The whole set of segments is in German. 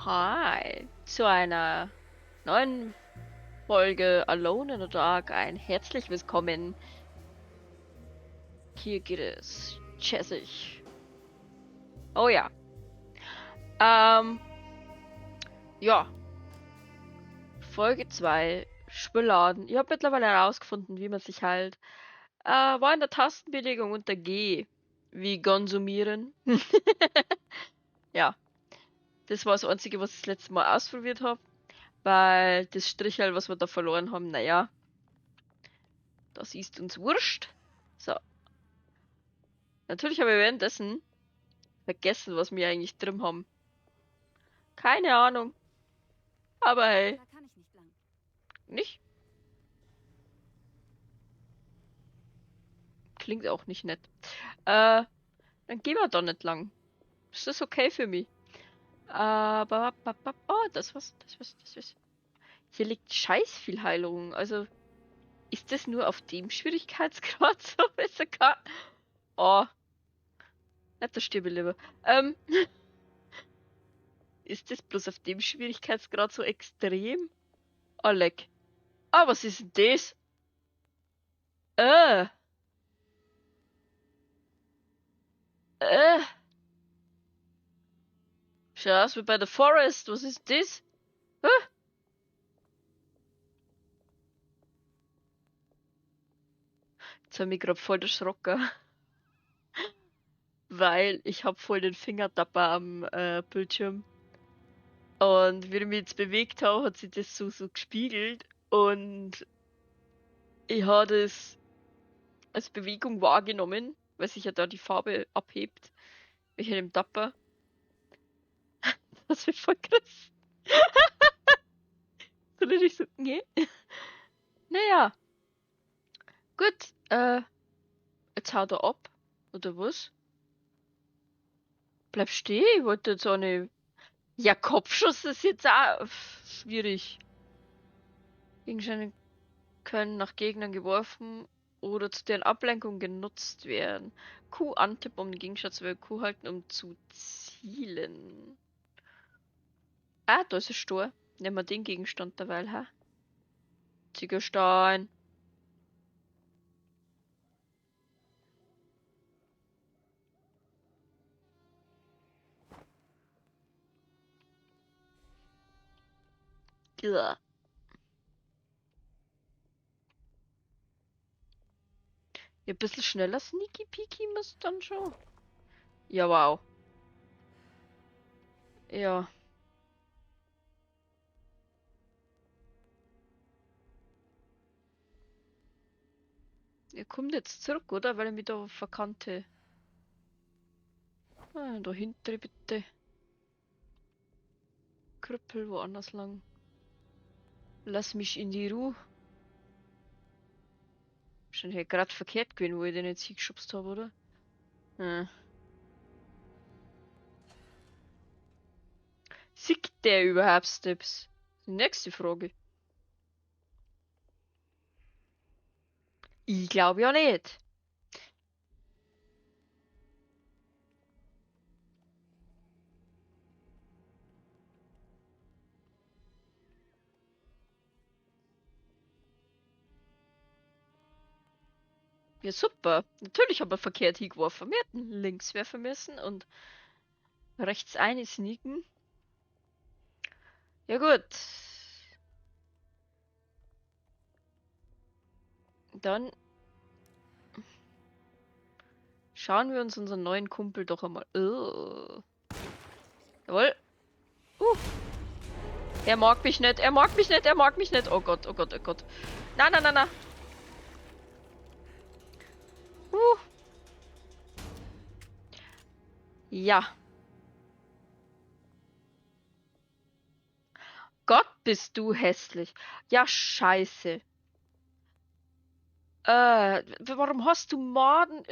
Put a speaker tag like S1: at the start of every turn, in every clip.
S1: Hi, zu einer neuen Folge Alone in the Dark. Ein herzlich willkommen. Hier geht es jazzig. Oh ja. Ähm, ja, Folge 2 Spülladen. Ich habe mittlerweile herausgefunden, wie man sich halt war in der Tastenbelegung unter G wie konsumieren. Ja, das war das Einzige, was ich das letzte Mal ausprobiert habe, weil das Strichel, was wir da verloren haben, naja, das ist uns wurscht. So, natürlich habe ich währenddessen vergessen, was wir eigentlich drin haben. Keine Ahnung. Aber hey,
S2: Da kann ich nicht lang.
S1: nicht? Klingt auch nicht nett. Äh, Dann gehen wir da nicht lang. Ist das okay für mich? Aber, oh, das was. Hier liegt scheiß viel Heilung. Also, ist das nur auf dem Schwierigkeitsgrad so? Ist gar... Oh, nicht der Stirbe lieber. Ist das bloß auf dem Schwierigkeitsgrad so extrem? Oh, leck. Ah, was ist denn das? Äh, äh. Schau aus wie bei The Forest. Was ist das? Hä? Jetzt habe ich gerade voll erschrocken, weil ich habe voll den Fingertapper am Bildschirm. Und wie ich mich jetzt bewegt habe, hat sich das so gespiegelt. Und ich habe das als Bewegung wahrgenommen, weil sich ja da die Farbe abhebt. Ich dem Tapper. Das wird voll krass. So richtig so, nee. Naja, gut. Jetzt haut er ab. Oder was? Bleib stehen, ich wollte jetzt auch nicht. Ja, Kopfschuss ist jetzt auch schwierig. Gegenstände können nach Gegnern geworfen oder zu deren Ablenkung genutzt werden. Q antippen, um den Gegenstand zu Q halten, um zu zielen. Ah, da ist ein Stor. Nehmen wir den Gegenstand derweil, ha? Ziegelstein. Ja. Ein bisschen schneller Sneaky Peeky muss dann schon. Ja, wow. Ja. Ihr kommt jetzt zurück, oder? Weil ich mich da verkannte. Ah, da hinten bitte. Krüppel woanders lang. Lass mich in die Ruhe. Schon hier gerade verkehrt gewesen, wo ich den jetzt hingeschubst habe, oder? Hm. Sieht der überhaupt Steps? Die nächste Frage. Ich glaube ja nicht. Ja, super. Natürlich haben wir verkehrt hingeworfen. Wir hätten links werfen müssen und rechts eine sneaken. Ja gut. Dann schauen wir uns unseren neuen Kumpel doch einmal. Jawohl. Uh, er mag mich nicht, er mag mich nicht, er mag mich nicht. Oh Gott, oh Gott, oh Gott. Na, na, na, na. Uh, ja. Gott, bist du hässlich. Ja, scheiße. Warum hast du Maden?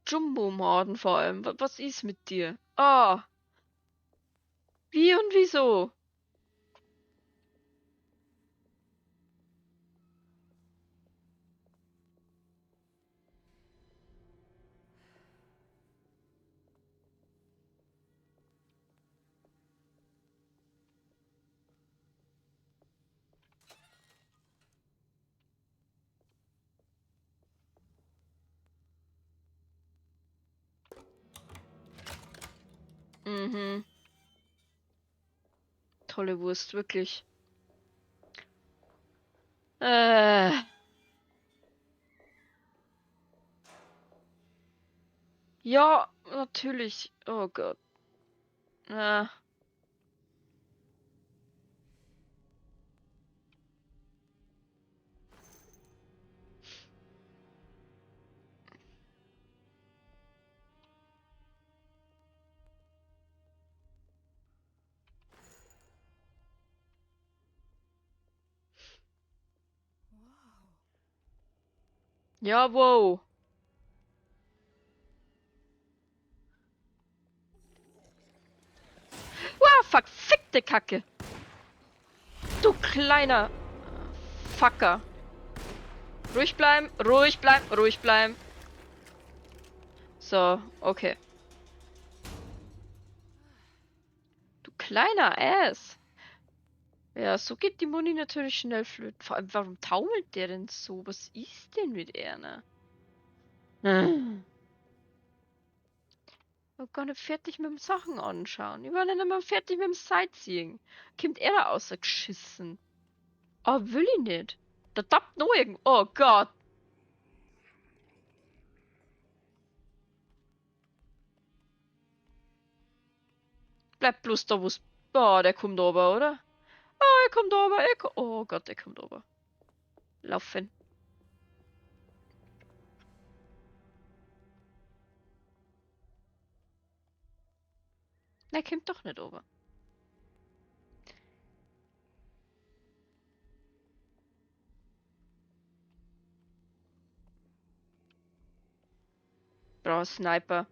S1: Jumbo-Maden vor allem. Was ist mit dir? Ah, wie und wieso? Mhm. Tolle Wurst, wirklich. Äh. Ja, natürlich. Oh Gott. Äh. Ja, wow. Wow, verfickte Kacke. Du kleiner Fucker. Ruhig bleiben, ruhig bleiben, ruhig bleiben. So, okay. Du kleiner Ass. Ja, so geht die Muni natürlich schnell flöten. Vor allem, warum taumelt der denn so? Was ist denn mit Erna? Hm. Ich war gar nicht fertig mit dem Sachen anschauen. Ich war nicht einmal fertig mit dem Sightseeing. Kommt er da außer geschissen? Oh, will ich nicht. Da tappt noch irgendwo. Oh Gott. Bleib bloß da, wo's. Oh, der kommt ober, oder? Oh, er kommt ober. Oh Gott, er kommt ober. Laufen. Er kommt doch nicht ober. Bra, Sniper.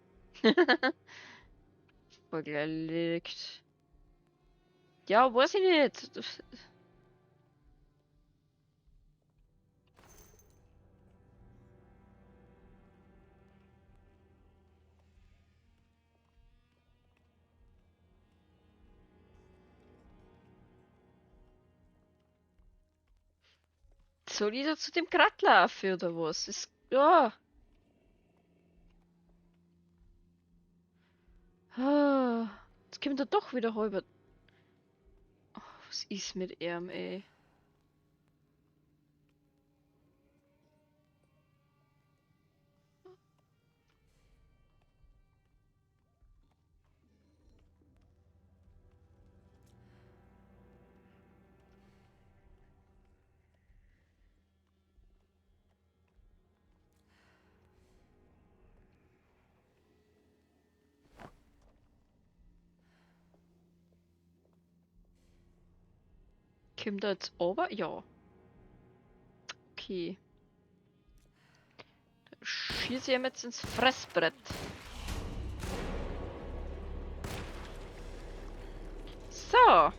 S1: Voll erledigt. Ja, weiß ich nicht. Soll ich da zu dem Grat laufen oder was? Ist, ja. Ah, jetzt kommt er doch wieder halber. Oh, was ist mit ihm, ey? Kommt er jetzt ober? Ja. Okay. Dann schieße ich ihm jetzt ins Fressbrett. So.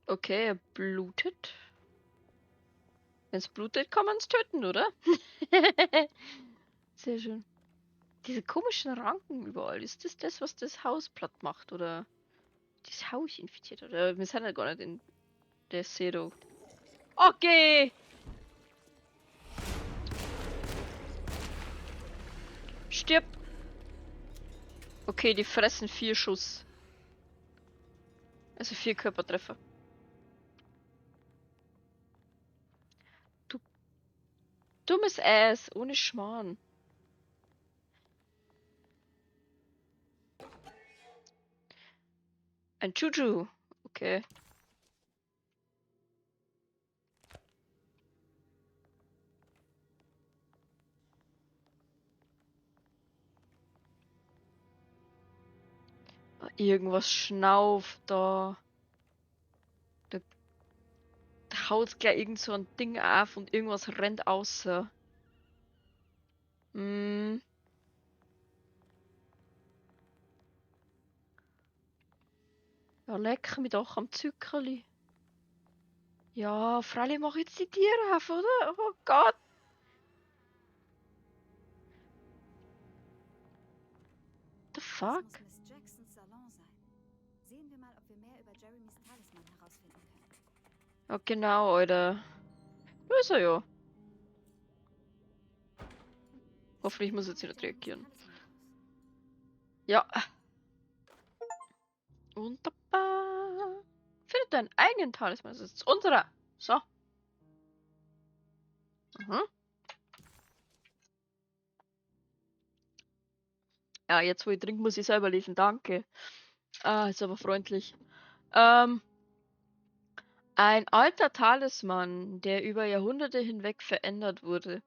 S1: Okay, er blutet. Wenn es blutet, kann man es töten, oder? Sehr schön. Diese komischen Ranken überall. Ist das das, was das Haus platt macht? Oder das Haus infiziert? Oder wir sind ja gar nicht in der Zero. Okay! Stirb! Okay, die fressen 4 Schuss. Also 4 Körpertreffer. Du dummes Ass, ohne Schmarrn. Ein Juju. Okay. Irgendwas schnauft da. Da haut gleich irgend so ein Ding auf und irgendwas rennt außer. Mm. Ja, leck mich doch am Zuckerli. Ja, freilich mach jetzt die Tiere auf, oder? Oh Gott. The
S2: Das
S1: fuck?
S2: muss Miss Jacksons Salon sein. Sehen wir mal, ob wir mehr über Jeremys Talisman herausfinden können.
S1: Ja, genau, Alter. Da ist er ja. Hoffentlich muss er jetzt nicht reagieren. Ja. Wunderbar. Finde deinen eigenen Talisman. Das ist unserer. So. Mhm. Ja, jetzt wo ich trinke, muss ich selber lesen. Danke. Ah, ist aber freundlich. Ein alter Talisman, der über Jahrhunderte hinweg verändert wurde.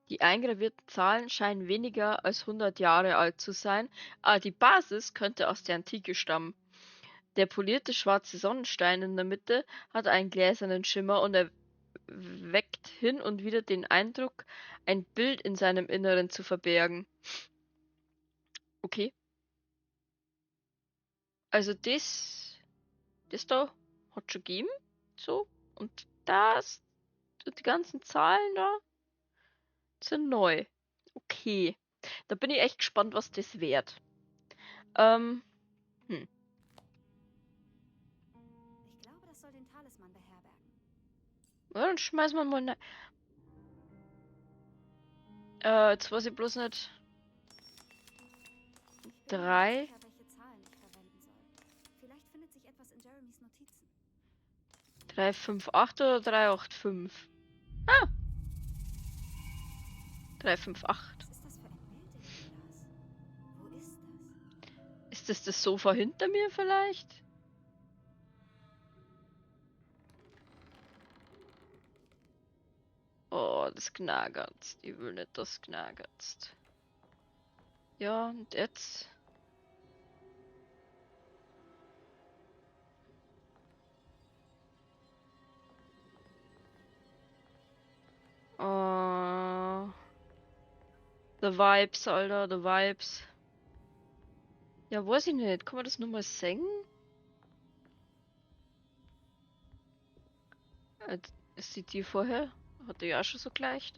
S1: Die eingravierten Zahlen scheinen weniger als 100 Jahre alt zu sein, aber die Basis könnte aus der Antike stammen. Der polierte schwarze Sonnenstein in der Mitte hat einen gläsernen Schimmer und erweckt hin und wieder den Eindruck, ein Bild in seinem Inneren zu verbergen. Okay. Also das da hat schon gegeben. So. Und das, die ganzen Zahlen da sind neu. Okay. Da bin ich echt gespannt, was das wert. Hm.
S2: Ich glaube, das soll den Talisman beherbergen.
S1: Ja, dann schmeißen wir mal ne. Jetzt weiß ich bloß nicht.
S2: Ich bin mir
S1: 3.
S2: nicht sicher, welche Zahlen ich verwenden soll. Vielleicht findet sich etwas in Jeremys Notizen.
S1: 358 oder 385? Ah! 358.
S2: Was ist das für ein Bild in dem Glas? Wo ist das?
S1: Ist das Sofa hinter mir vielleicht? Oh, das knagert's. Ich will nicht, das knagert's. Ja, und jetzt? Oh. The Vibes, Alter, the Vibes. Ja, weiß ich nicht. Kann man das nur mal singen? Sieht die vorher? Hatte ja schon so gleich.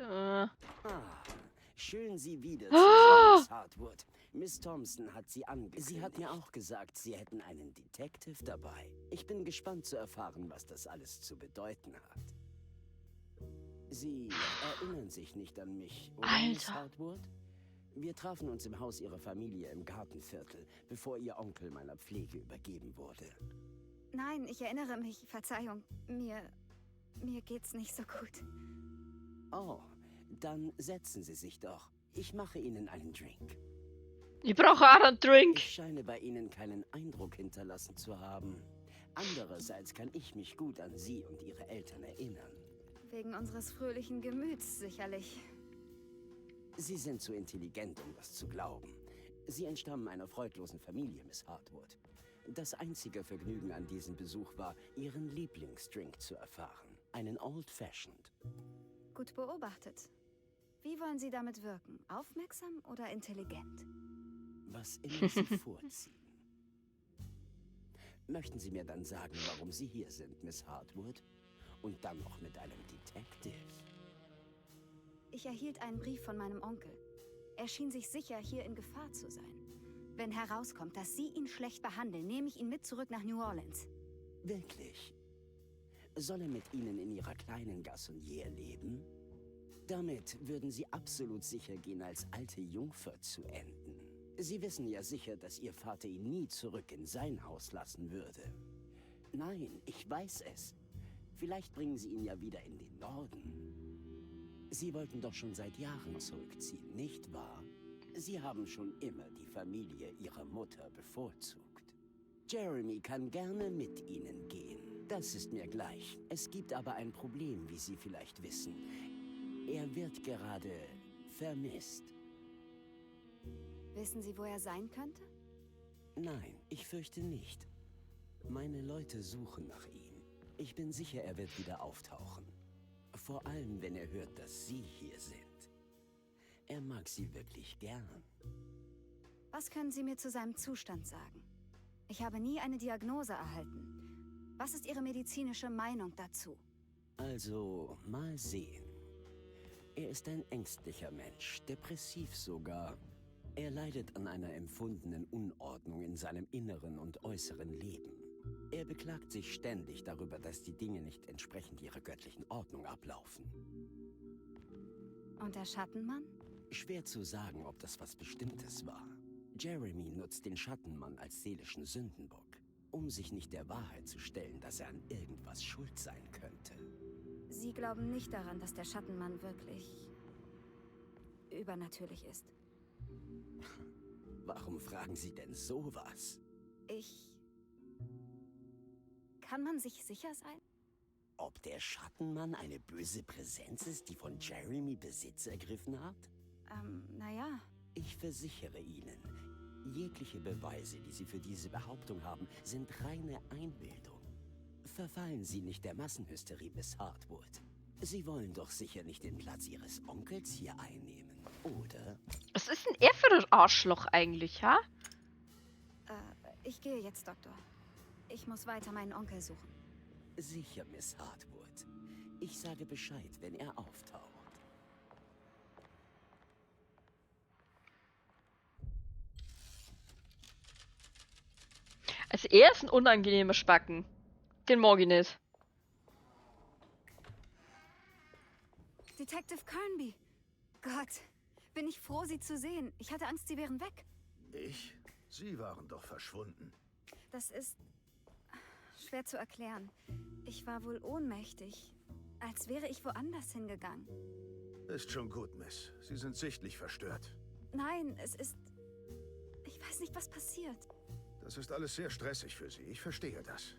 S3: Schön, Sie wieder zu
S1: Ah!
S3: sehen, Miss Hartwood. Miss Thompson hat Sie angekündigt. Sie hat mir auch gesagt, Sie hätten einen Detective dabei. Ich bin gespannt zu erfahren, was das alles zu bedeuten hat. Sie erinnern sich nicht an mich, oder, Miss
S1: Alter.
S3: Hartwood? Wir trafen uns im Haus Ihrer Familie im Gartenviertel, bevor Ihr Onkel meiner Pflege übergeben wurde.
S2: Nein, ich erinnere mich. Verzeihung. Mir geht's nicht so gut.
S3: Oh, dann setzen Sie sich doch. Ich mache Ihnen einen Drink.
S1: Ich brauche auch einen Drink.
S3: Ich scheine bei Ihnen keinen Eindruck hinterlassen zu haben. Andererseits kann ich mich gut an Sie und Ihre Eltern erinnern.
S2: Wegen unseres fröhlichen Gemüts sicherlich.
S3: Sie sind zu intelligent, um das zu glauben. Sie entstammen einer freudlosen Familie, Miss Hartwood. Das einzige Vergnügen an diesem Besuch war, Ihren Lieblingsdrink zu erfahren. Einen Old Fashioned.
S2: Gut beobachtet. Wie wollen Sie damit wirken? Aufmerksam oder intelligent?
S3: Was immer Sie vorziehen. Möchten Sie mir dann sagen, warum Sie hier sind, Miss Hartwood? Und dann noch mit einem Detective?
S2: Ich erhielt einen Brief von meinem Onkel. Er schien sich sicher, hier in Gefahr zu sein. Wenn herauskommt, dass Sie ihn schlecht behandeln, nehme ich ihn mit zurück nach New Orleans.
S3: Wirklich? Soll er mit Ihnen in Ihrer kleinen Gassonniere leben? Damit würden Sie absolut sicher gehen, als alte Jungfer zu enden. Sie wissen ja sicher, dass Ihr Vater ihn nie zurück in sein Haus lassen würde. Nein, ich weiß es. Vielleicht bringen Sie ihn ja wieder in den Norden. Sie wollten doch schon seit Jahren zurückziehen, nicht wahr? Sie haben schon immer die Familie Ihrer Mutter bevorzugt. Jeremy kann gerne mit Ihnen gehen. Das ist mir gleich. Es gibt aber ein Problem, wie Sie vielleicht wissen. Er wird gerade vermisst.
S2: Wissen Sie, wo er sein könnte?
S3: Nein, ich fürchte nicht. Meine Leute suchen nach ihm. Ich bin sicher, er wird wieder auftauchen. Vor allem, wenn er hört, dass Sie hier sind. Er mag Sie wirklich gern.
S2: Was können Sie mir zu seinem Zustand sagen? Ich habe nie eine Diagnose erhalten. Was ist Ihre medizinische Meinung dazu?
S3: Also, mal sehen. Er ist ein ängstlicher Mensch, depressiv sogar. Er leidet an einer empfundenen Unordnung in seinem inneren und äußeren Leben. Er beklagt sich ständig darüber, dass die Dinge nicht entsprechend ihrer göttlichen Ordnung ablaufen.
S2: Und der Schattenmann?
S3: Schwer zu sagen, ob das was Bestimmtes war. Jeremy nutzt den Schattenmann als seelischen Sündenbock, um sich nicht der Wahrheit zu stellen, dass er an irgendwas schuld sein könnte.
S2: Sie glauben nicht daran, dass der Schattenmann wirklich übernatürlich ist.
S3: Warum fragen Sie denn sowas?
S2: Kann man sich sicher sein?
S3: Ob der Schattenmann eine böse Präsenz ist, die von Jeremy Besitz ergriffen hat?
S2: Naja.
S3: Ich versichere Ihnen, jegliche Beweise, die Sie für diese Behauptung haben, sind reine Einbildung. Verfallen Sie nicht der Massenhysterie, Miss Hartwood. Sie wollen doch sicher nicht den Platz Ihres Onkels hier einnehmen, oder?
S1: Was ist denn er für ein Arschloch eigentlich, ha?
S2: Ich gehe jetzt, Doktor. Ich muss weiter meinen Onkel suchen.
S3: Sicher, Miss Hartwood. Ich sage Bescheid, wenn er auftaucht.
S1: Also er ist ein unangenehmer Spacken. Den mag ich nicht.
S2: Detective Kernby. Gott, bin ich froh, Sie zu sehen. Ich hatte Angst, Sie wären weg.
S4: Sie waren doch verschwunden.
S2: Das ist schwer zu erklären. Ich war wohl ohnmächtig. Als wäre ich woanders hingegangen.
S4: Ist schon gut, Miss. Sie sind sichtlich verstört.
S2: Nein, es ist... Ich weiß nicht, was passiert.
S4: Das ist alles sehr stressig für Sie. Ich verstehe das.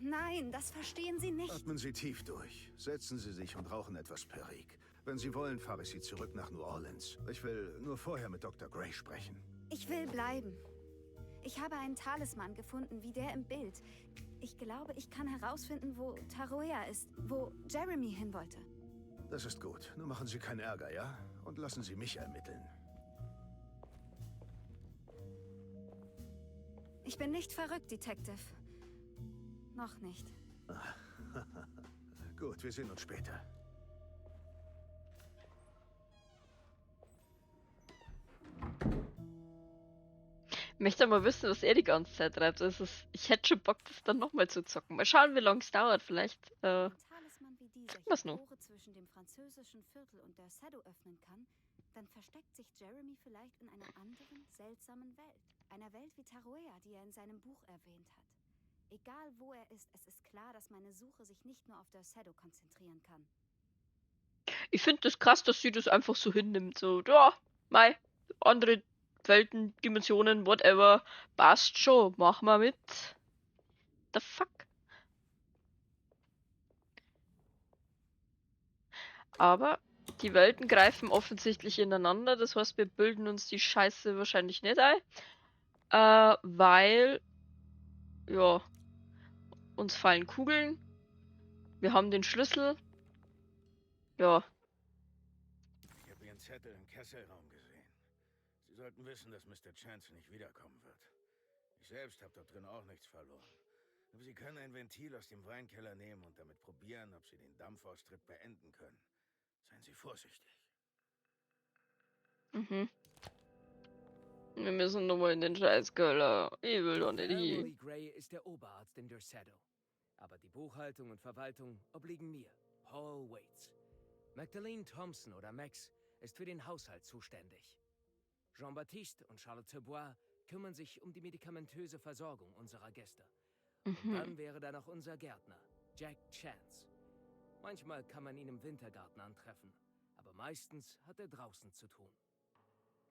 S2: Nein, das verstehen Sie nicht.
S4: Atmen Sie tief durch. Setzen Sie sich und rauchen etwas Perique. Wenn Sie wollen, fahre ich Sie zurück nach New Orleans. Ich will nur vorher mit Dr. Gray sprechen.
S2: Ich will bleiben. Ich habe einen Talisman gefunden, wie der im Bild. Ich glaube, ich kann herausfinden, wo Taroea ist, wo Jeremy hin wollte.
S4: Das ist gut. Nur machen Sie keinen Ärger, ja? Und lassen Sie mich ermitteln.
S2: Ich bin nicht verrückt, Detective. Noch nicht.
S4: Gut, wir sehen uns später.
S1: Ich möchte mal wissen, was er die ganze Zeit treibt. Ich hätte schon Bock, das dann nochmal zu zocken. Mal schauen, wie lange es dauert. Vielleicht
S2: Ein Talisman wie dieser
S1: wir's
S2: hier
S1: noch.
S2: Tore zwischen dem französischen Viertel und der Shadow öffnen kann, dann versteckt sich Jeremy vielleicht in einer anderen, seltsamen Welt. Einer Welt wie Taroea, die er in seinem Buch erwähnt hat. Egal wo er ist, es ist klar, dass meine Suche sich nicht nur auf der Shadow konzentrieren kann.
S1: Ich finde das krass, dass sie das einfach so hinnimmt. So, ja, mei, andere Welten, Dimensionen, whatever. Passt schon, mach mal mit. The fuck? Aber die Welten greifen offensichtlich ineinander. Das heißt, wir bilden uns die Scheiße wahrscheinlich nicht ein. Weil, ja, uns fallen Kugeln. Wir haben den Schlüssel. Ja.
S5: Ich habe Ihren Zettel im Kesselraum gesehen. Sie sollten wissen, dass Mr. Chance nicht wiederkommen wird. Ich selbst habe dort drin auch nichts verloren. Aber Sie können ein Ventil aus dem Weinkeller nehmen und damit probieren, ob Sie den Dampfaustritt beenden können. Seien Sie vorsichtig.
S1: Mhm. Wir müssen nochmal in den Scheißkeller. Ich will doch nicht hier.
S6: Elroy Gray ist der Oberarzt in Dercedo. Aber die Buchhaltung und Verwaltung obliegen mir, Paul Waits. Magdalene Thompson oder Max ist für den Haushalt zuständig. Jean-Baptiste und Charlotte Bois kümmern sich um die medikamentöse Versorgung unserer Gäste. Und dann wäre da noch unser Gärtner, Jack Chance. Manchmal kann man ihn im Wintergarten antreffen, aber meistens hat er draußen zu tun.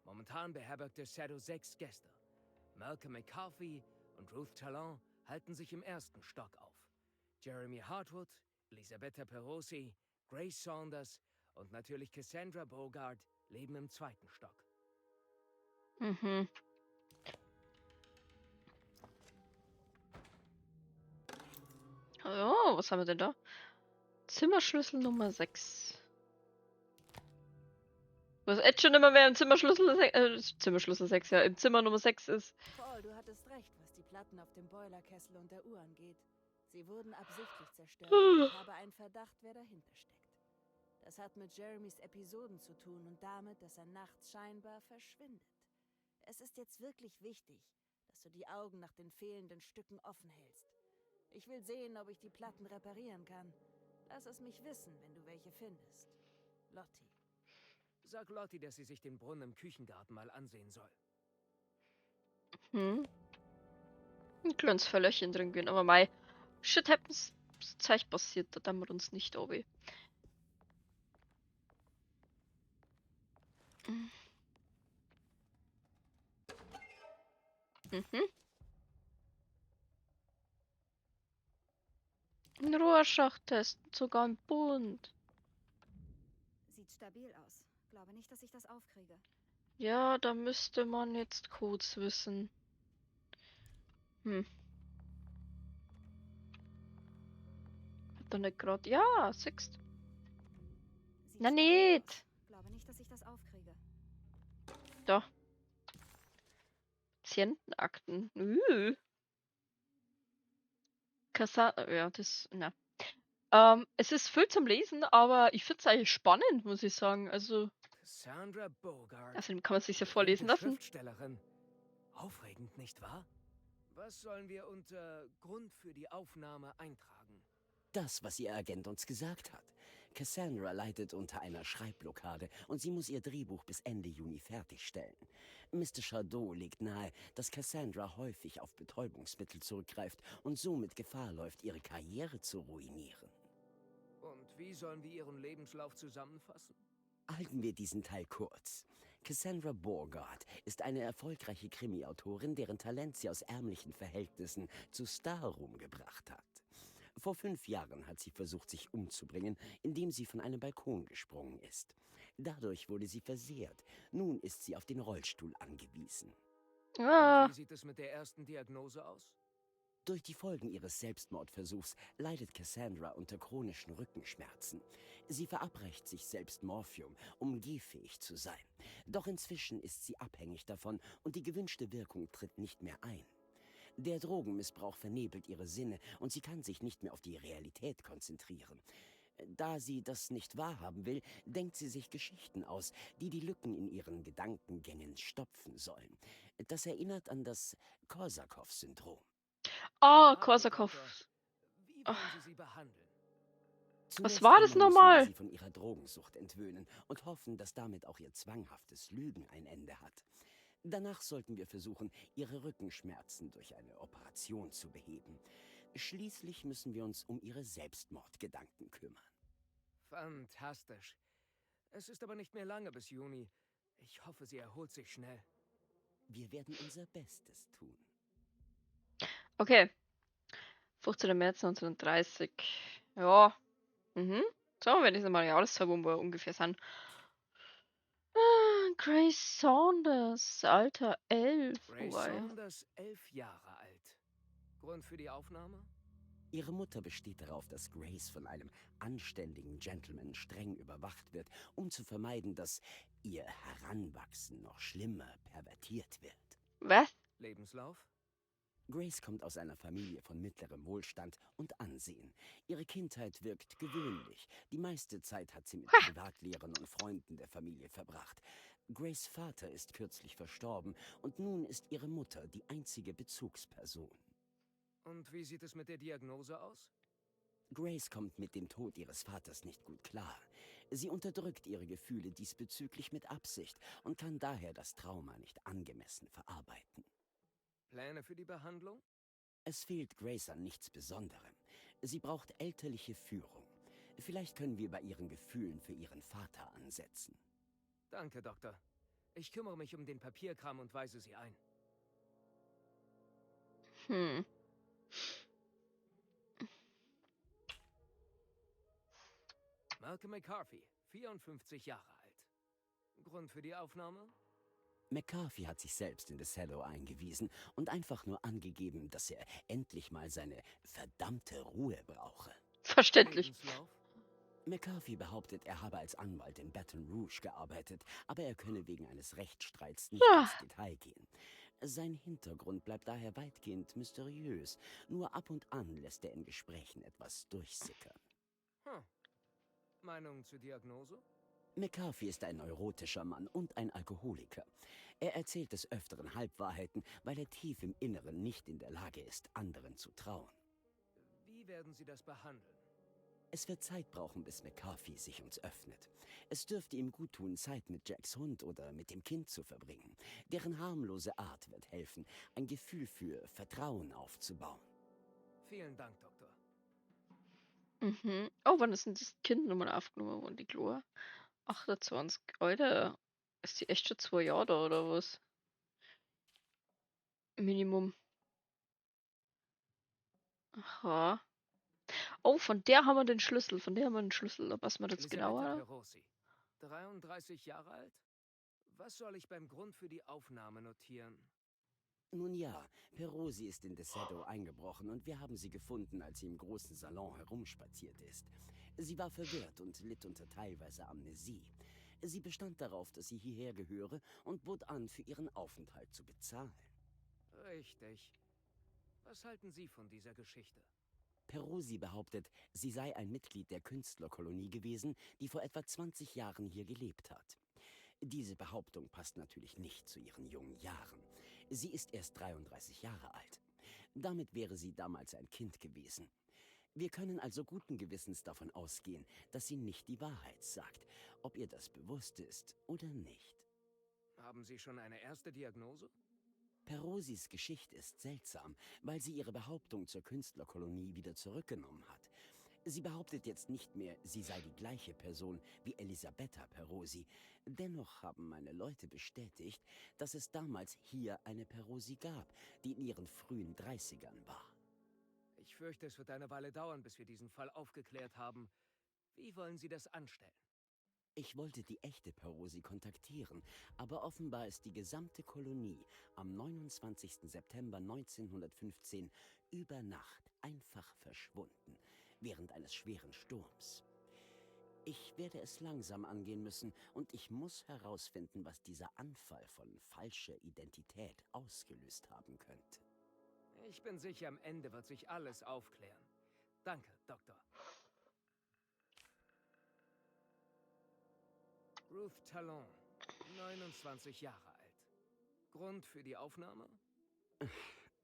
S6: Momentan beherbergt Dercedo 6 Gäste. Malcolm McCarthy und Ruth Talon halten sich im ersten Stock auf. Jeremy Hartwood, Elisabetta Perosi, Grace Saunders und natürlich Cassandra Bogart leben im zweiten Stock.
S1: Mhm. Oh, was haben wir denn da? Zimmerschlüssel Nummer 6. Was jetzt schon immer mehr im Zimmerschlüssel 6, ja, im Zimmer Nummer 6 ist.
S7: Paul, du hattest recht, was die Platten auf dem Boilerkessel und der Uhr angeht. Sie wurden absichtlich zerstört und ich habe einen Verdacht, wer dahinter steckt. Das hat mit Jeremys Episoden zu tun und damit, dass er nachts scheinbar verschwindet. Es ist jetzt wirklich wichtig, dass du die Augen nach den fehlenden Stücken offen hältst. Ich will sehen, ob ich die Platten reparieren kann. Lass es mich wissen, wenn du welche findest. Lottie.
S6: Sag Lottie, dass sie sich den Brunnen im Küchengarten mal ansehen soll.
S1: Hm. Ein kleines Verlöchen drin gehen, aber mei. Shit happens. Das Zeug passiert, da haben wir uns nicht obi. Mhm. Ein Rohrschacht-Test, sogar ein Bund.
S2: Sieht stabil aus. Glaube nicht, dass ich das aufkriege.
S1: Ja, da müsste man jetzt Codes wissen. Hm. Hat er nicht gerade. Ja, siehst.
S2: Sieht
S1: Na
S2: stabil
S1: nicht.
S2: aus. Glaube nicht, dass ich das aufkriege.
S1: Da. Patientenakten. Ja, das. Na. Es ist viel zum Lesen, aber ich finde es eigentlich spannend, muss ich sagen. Also,
S6: Cassandra Bogart.
S1: außerdem kann man sich ja
S6: berühmte
S1: vorlesen lassen.
S6: Schriftstellerin. Aufregend, nicht wahr? Was sollen wir unter Grund für die Aufnahme eintragen?
S3: Das, was Ihr Agent uns gesagt hat. Cassandra leidet unter einer Schreibblockade und sie muss ihr Drehbuch bis Ende Juni fertigstellen. Mr. Shadow legt nahe, dass Cassandra häufig auf Betäubungsmittel zurückgreift und somit Gefahr läuft, ihre Karriere zu ruinieren.
S6: Und wie sollen wir ihren Lebenslauf zusammenfassen?
S3: Halten wir diesen Teil kurz. Cassandra Bogart ist eine erfolgreiche Krimi-Autorin, deren Talent sie aus ärmlichen Verhältnissen zu Starruhm gebracht hat. Vor 5 Jahren hat sie versucht, sich umzubringen, indem sie von einem Balkon gesprungen ist. Dadurch wurde sie versehrt. Nun ist sie auf den Rollstuhl angewiesen.
S6: Und
S1: Ah,
S6: wie sieht es mit der ersten Diagnose aus?
S3: Durch die Folgen ihres Selbstmordversuchs leidet Cassandra unter chronischen Rückenschmerzen. Sie verabreicht sich selbst Morphium, um gehfähig zu sein. Doch inzwischen ist sie abhängig davon und die gewünschte Wirkung tritt nicht mehr ein. Der Drogenmissbrauch vernebelt ihre Sinne und sie kann sich nicht mehr auf die Realität konzentrieren. Da sie das nicht wahrhaben will, denkt sie sich Geschichten aus, die die Lücken in ihren Gedankengängen stopfen sollen. Das erinnert an das Korsakow-Syndrom.
S1: Korsakow.
S6: Doktor, wie
S1: Ah,
S6: wollen Sie sie behandeln?
S3: Zunächst
S1: war das
S3: einmal müssen wir
S1: nochmal?
S3: sie von ihrer Drogensucht entwöhnen und hoffen, dass damit auch ihr zwanghaftes Lügen ein Ende hat. Danach sollten wir versuchen, ihre Rückenschmerzen durch eine Operation zu beheben. Schließlich müssen wir uns um ihre Selbstmordgedanken kümmern.
S6: Fantastisch. Es ist aber nicht mehr lange bis Juni. Ich hoffe, sie erholt sich schnell.
S3: Wir werden unser Bestes tun.
S1: Okay. 15. März 1930. Ja. Mhm. So, wenn ich mal Jahreszahl, wo wir ungefähr sind. Grace Saunders, Alter 11.
S6: Grace
S1: Wobei.
S6: Saunders, 11 Jahre alt. Grund für die Aufnahme?
S3: Ihre Mutter besteht darauf, dass Grace von einem anständigen Gentleman streng überwacht wird, um zu vermeiden, dass ihr Heranwachsen noch schlimmer pervertiert wird.
S1: Was?
S6: Lebenslauf?
S3: Grace kommt aus einer Familie von mittlerem Wohlstand und Ansehen. Ihre Kindheit wirkt gewöhnlich. Die meiste Zeit hat sie mit Privatlehrern und Freunden der Familie verbracht. Grace' Vater ist kürzlich verstorben und nun ist ihre Mutter die einzige Bezugsperson.
S6: Und wie sieht es mit der Diagnose aus?
S3: Grace kommt mit dem Tod ihres Vaters nicht gut klar. Sie unterdrückt ihre Gefühle diesbezüglich mit Absicht und kann daher das Trauma nicht angemessen verarbeiten.
S6: Pläne für die Behandlung?
S3: Es fehlt Grace an nichts Besonderem. Sie braucht elterliche Führung. Vielleicht können wir bei ihren Gefühlen für ihren Vater ansetzen.
S6: Danke, Doktor. Ich kümmere mich um den Papierkram und weise Sie ein.
S1: Hm.
S6: Malcolm McCarthy, 54 Jahre alt. Grund für die Aufnahme?
S3: McCarthy hat sich selbst in The Shadow eingewiesen und einfach nur angegeben, dass er endlich mal seine verdammte Ruhe brauche.
S1: Verständlich.
S6: Lebenslauf?
S3: McCarthy behauptet, er habe als Anwalt in Baton Rouge gearbeitet, aber er könne wegen eines Rechtsstreits nicht
S1: Ja.
S3: ins Detail gehen. Sein Hintergrund bleibt daher weitgehend mysteriös. Nur ab und an lässt er in Gesprächen etwas durchsickern.
S6: Hm. Meinung zur Diagnose?
S3: McCarthy ist ein neurotischer Mann und ein Alkoholiker. Er erzählt des Öfteren Halbwahrheiten, weil er tief im Inneren nicht in der Lage ist, anderen zu trauen.
S6: Wie werden Sie das behandeln?
S3: Es wird Zeit brauchen, bis McCarthy sich uns öffnet. Es dürfte ihm gut tun, Zeit mit Jacks Hund oder mit dem Kind zu verbringen. Deren harmlose Art wird helfen, ein Gefühl für Vertrauen aufzubauen.
S6: Vielen Dank, Doktor.
S1: Mhm. Oh, wann ist denn das Kind nochmal aufgenommen worden, die Chlor? 28. Alter, ist die echt schon 2 Jahre da, oder was? Minimum. Aha. Oh, von der haben wir den Schlüssel. Von der haben wir den Schlüssel. Was man jetzt
S6: Elisabetta
S1: genauer?
S6: Perosi, 33 Jahre alt? Was soll ich beim Grund für die Aufnahme notieren?
S3: Nun ja, Perosi ist in DeSado eingebrochen und wir haben sie gefunden, als sie im großen Salon herumspaziert ist. Sie war verwirrt und litt unter teilweise Amnesie. Sie bestand darauf, dass sie hierher gehöre und bot an, für ihren Aufenthalt zu bezahlen.
S6: Richtig. Was halten Sie von dieser Geschichte?
S3: Perosi behauptet, sie sei ein Mitglied der Künstlerkolonie gewesen, die vor etwa 20 Jahren hier gelebt hat. Diese Behauptung passt natürlich nicht zu ihren jungen Jahren. Sie ist erst 33 Jahre alt. Damit wäre sie damals ein Kind gewesen. Wir können also guten Gewissens davon ausgehen, dass sie nicht die Wahrheit sagt, ob ihr das bewusst ist oder nicht.
S6: Haben Sie schon eine erste Diagnose?
S3: Perosis Geschichte ist seltsam, weil sie ihre Behauptung zur Künstlerkolonie wieder zurückgenommen hat. Sie behauptet jetzt nicht mehr, sie sei die gleiche Person wie Elisabetta Perosi. Dennoch haben meine Leute bestätigt, dass es damals hier eine Perosi gab, die in ihren frühen 30ern war.
S6: Ich fürchte, es wird eine Weile dauern, bis wir diesen Fall aufgeklärt haben. Wie wollen Sie das anstellen?
S3: Ich wollte die echte Perosi kontaktieren, aber offenbar ist die gesamte Kolonie am 29. September 1915 über Nacht einfach verschwunden, während eines schweren Sturms. Ich werde es langsam angehen müssen und ich muss herausfinden, was dieser Anfall von falscher Identität ausgelöst haben könnte.
S6: Ich bin sicher, am Ende wird sich alles aufklären. Danke, Doktor. Ruth Talon, 29 Jahre alt. Grund für die Aufnahme?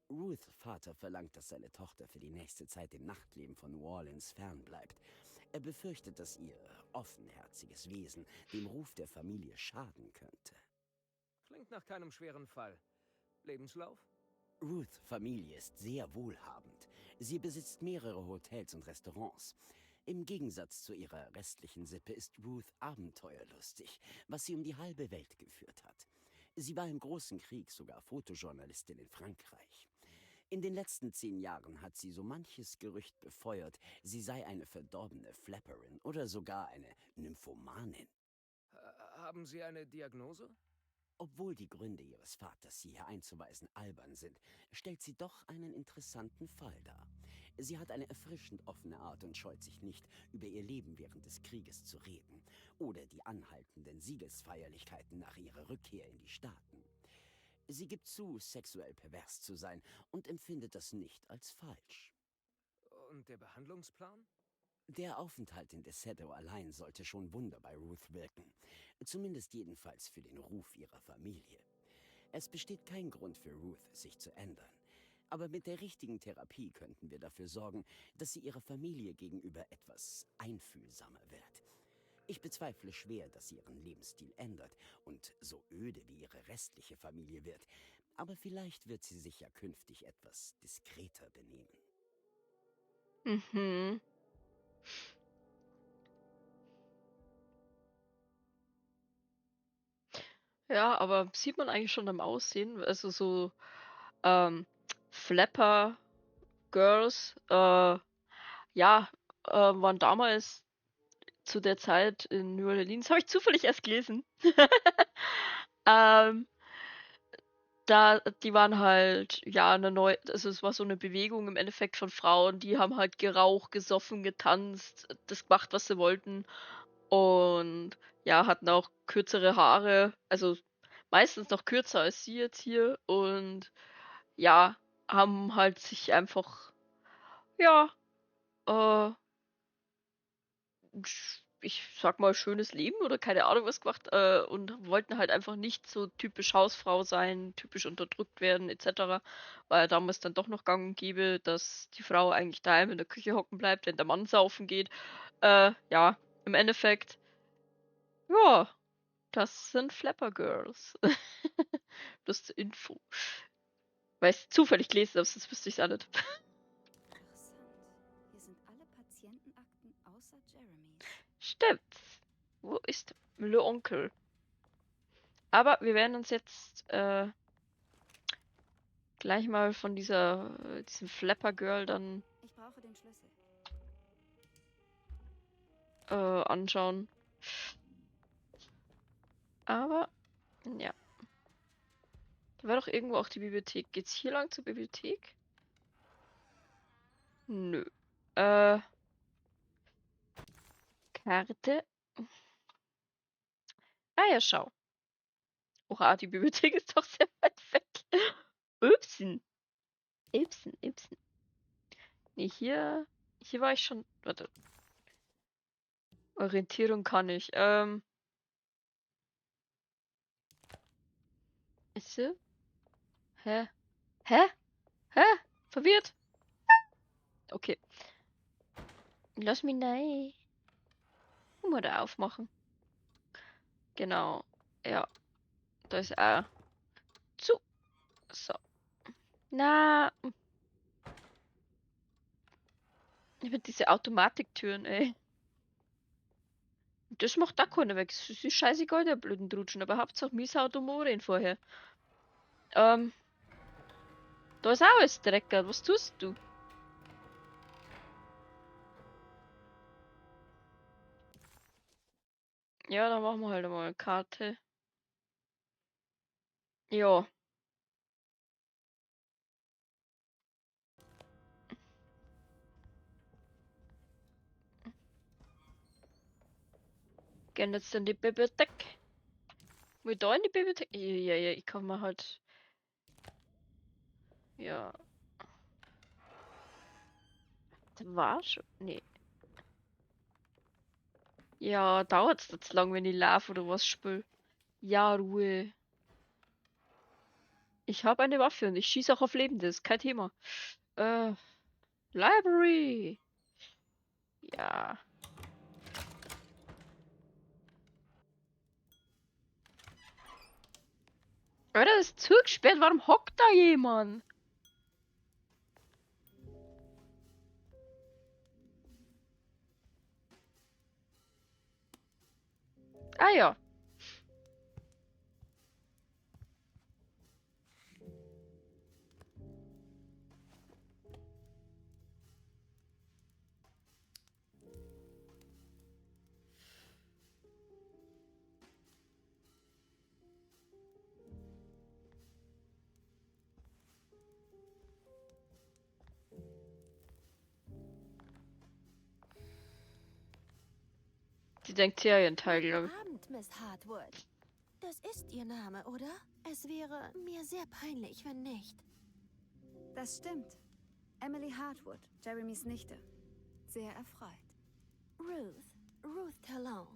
S3: Ruths Vater verlangt, dass seine Tochter für die nächste Zeit dem Nachtleben von New Orleans fernbleibt. Er befürchtet, dass ihr offenherziges Wesen dem Ruf der Familie schaden könnte.
S6: Klingt nach keinem schweren Fall. Lebenslauf?
S3: Ruths Familie ist sehr wohlhabend. Sie besitzt mehrere Hotels und Restaurants. Im Gegensatz zu ihrer restlichen Sippe ist Ruth abenteuerlustig, was sie um die halbe Welt geführt hat. Sie war im Großen Krieg sogar Fotojournalistin in Frankreich. In den letzten 10 Jahren hat sie so manches Gerücht befeuert, sie sei eine verdorbene Flapperin oder sogar eine Nymphomanin.
S6: Haben Sie eine Diagnose?
S3: Obwohl die Gründe ihres Vaters, sie hier einzuweisen, albern sind, stellt sie doch einen interessanten Fall dar. Sie hat eine erfrischend offene Art und scheut sich nicht, über ihr Leben während des Krieges zu reden oder die anhaltenden Siegesfeierlichkeiten nach ihrer Rückkehr in die Staaten. Sie gibt zu, sexuell pervers zu sein und empfindet das nicht als falsch.
S6: Und der Behandlungsplan?
S3: Der Aufenthalt in DeSado allein sollte schon Wunder bei Ruth wirken. Zumindest jedenfalls für den Ruf ihrer Familie. Es besteht kein Grund für Ruth, sich zu ändern. Aber mit der richtigen Therapie könnten wir dafür sorgen, dass sie ihrer Familie gegenüber etwas einfühlsamer wird. Ich bezweifle schwer, dass sie ihren Lebensstil ändert und so öde wie ihre restliche Familie wird. Aber vielleicht wird sie sich ja künftig etwas diskreter benehmen.
S1: Mhm. Ja, aber sieht man eigentlich schon am Aussehen, also so Flapper Girls, ja, waren damals zu der Zeit in New Orleans, habe ich zufällig erst gelesen. ähm, die waren halt, ja, also es war so eine Bewegung im Endeffekt von Frauen, die haben halt geraucht, gesoffen, getanzt, das gemacht, was sie wollten. Und ja, hatten auch kürzere Haare, also meistens noch kürzer als sie jetzt hier. Und ja, haben halt sich einfach, ja, äh, ich sag mal, schönes Leben oder keine Ahnung was gemacht und wollten halt einfach nicht so typisch Hausfrau sein, typisch unterdrückt werden etc. War ja damals dann doch noch gang und gäbe, dass die Frau eigentlich daheim in der Küche hocken bleibt, wenn der Mann saufen geht. Ja, im Endeffekt, ja, das sind Flapper Girls. Das zur Info. Weil ich zufällig gelesen habe, sonst wüsste ich es auch nicht.
S2: Interessant. Hier sind alle Patientenakten außer Jeremys.
S1: Stimmt. Wo ist Le Onkel? Aber wir werden uns jetzt gleich mal von diesem Flapper Girl dann
S2: Ich brauche den Schlüssel.
S1: anschauen. Aber, ja. Da war doch irgendwo auch die Bibliothek. Geht's hier lang zur Bibliothek? Nö. Karte. Ah ja, schau. Oha, die Bibliothek ist doch sehr weit weg. Upsen. Upsen. Nee, hier war ich schon. Warte. Orientierung kann ich. Ist sie? Hä? Verwirrt? Okay. Lass mich rein. Mal da aufmachen. Genau. Ja. Da ist auch zu. So. Na. Über diese Automatiktüren, ey. Das macht da keiner weg. Es ist scheißegal, der blöden Drutschen. Aber Hauptsache Mieshaut und Morin vorher. Da ist auch alles Drecker. Was tust du? Ja, dann machen wir halt mal eine Karte. Ja. Gehen jetzt in die Bibliothek. Wo da in die Bibliothek? Ja, ich kann mal halt. Ja. Das war schon. Nee. Ja, dauert's jetzt lang, wenn ich laufe oder was spiel. Ja, Ruhe. Ich habe eine Waffe und ich schieße auch auf Lebendes, kein Thema. Library. Ja. Alter, das ist zugesperrt. Warum hockt da jemand? Ah ja. Die denkt Serienteil, glaube ich.
S8: Guten Abend, Miss Hartwood. Das ist Ihr Name, oder? Es wäre mir sehr peinlich, wenn nicht.
S2: Das stimmt. Emily Hartwood, Jeremys Nichte. Sehr erfreut.
S8: Ruth Talon.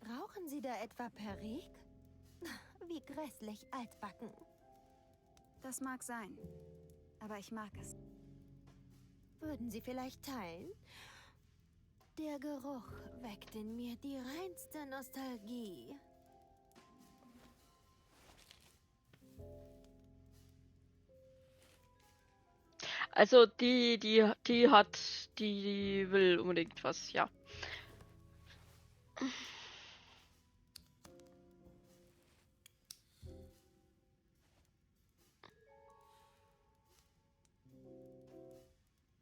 S8: Rauchen Sie da etwa Perrik? Wie grässlich altbacken.
S2: Das mag sein. Aber ich mag es.
S8: Würden Sie vielleicht teilen? Der Geruch weckt in mir die reinste Nostalgie.
S1: Also die will unbedingt was, ja.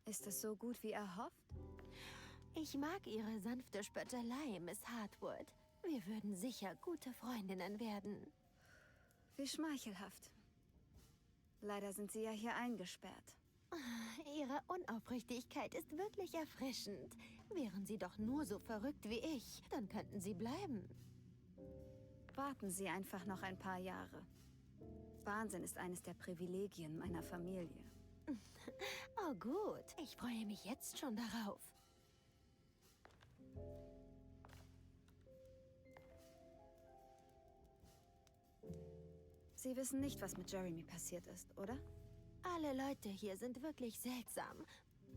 S2: Ist es so gut, wie erhofft?
S8: Ich mag Ihre sanfte Spöttelei, Miss Hartwood. Wir würden sicher gute Freundinnen werden.
S2: Wie schmeichelhaft. Leider sind Sie ja hier eingesperrt.
S8: Ihre Unaufrichtigkeit ist wirklich erfrischend. Wären Sie doch nur so verrückt wie ich, dann könnten Sie bleiben.
S2: Warten Sie einfach noch ein paar Jahre. Wahnsinn ist eines der Privilegien meiner Familie.
S8: Oh gut, ich freue mich jetzt schon darauf.
S2: Sie wissen nicht, was mit Jeremy passiert ist, oder?
S8: Alle Leute hier sind wirklich seltsam.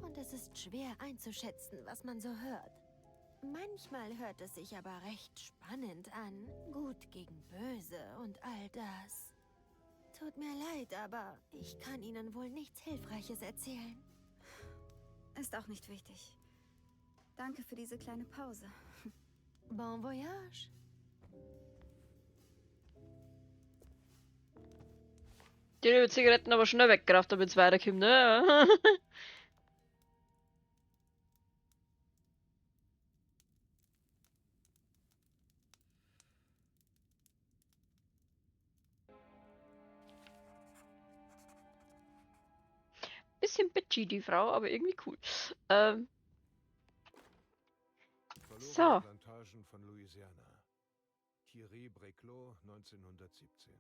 S8: Und es ist schwer einzuschätzen, was man so hört. Manchmal hört es sich aber recht spannend an. Gut gegen Böse und all das. Tut mir leid, aber ich kann Ihnen wohl nichts Hilfreiches erzählen.
S2: Ist auch nicht wichtig. Danke für diese kleine Pause.
S8: Bon voyage.
S1: Die haben die Zigaretten aber schnell weggerafft, damit es weiterkommt, ne? Bisschen bitchy, die Frau, aber irgendwie cool. So.
S9: Plantagen von Louisiana. Thierry Breclot, 1917.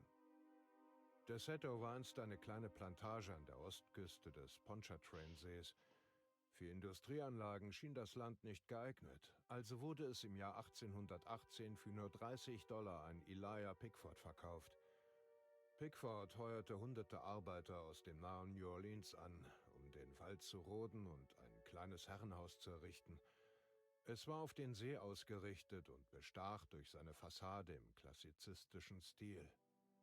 S9: Deseto war einst eine kleine Plantage an der Ostküste des Pontchartrain-Sees. Für Industrieanlagen schien das Land nicht geeignet, also wurde es im Jahr 1818 für nur $30 an Elijah Pickford verkauft. Pickford heuerte hunderte Arbeiter aus dem nahen New Orleans an, um den Wald zu roden und ein kleines Herrenhaus zu errichten. Es war auf den See ausgerichtet und bestach durch seine Fassade im klassizistischen Stil.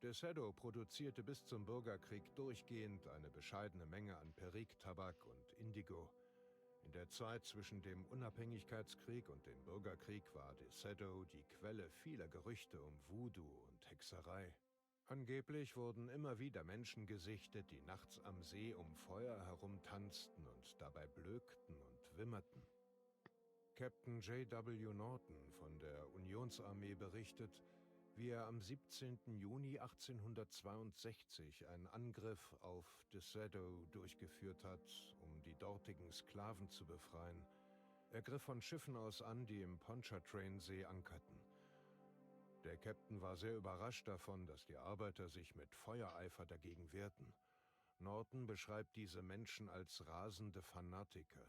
S9: Deseto produzierte bis zum Bürgerkrieg durchgehend eine bescheidene Menge an Perique-Tabak und Indigo. In der Zeit zwischen dem Unabhängigkeitskrieg und dem Bürgerkrieg war Deseto die Quelle vieler Gerüchte um Voodoo und Hexerei. Angeblich wurden immer wieder Menschen gesichtet, die nachts am See um Feuer herumtanzten und dabei blökten und wimmerten. Captain J.W. Norton von der Unionsarmee berichtet, wie er am 17. Juni 1862 einen Angriff auf Deseto durchgeführt hat, um die dortigen Sklaven zu befreien. Er griff von Schiffen aus an, die im Pontchartrain-See ankerten. Der Captain war sehr überrascht davon, dass die Arbeiter sich mit Feuereifer dagegen wehrten. Norton beschreibt diese Menschen als rasende Fanatiker.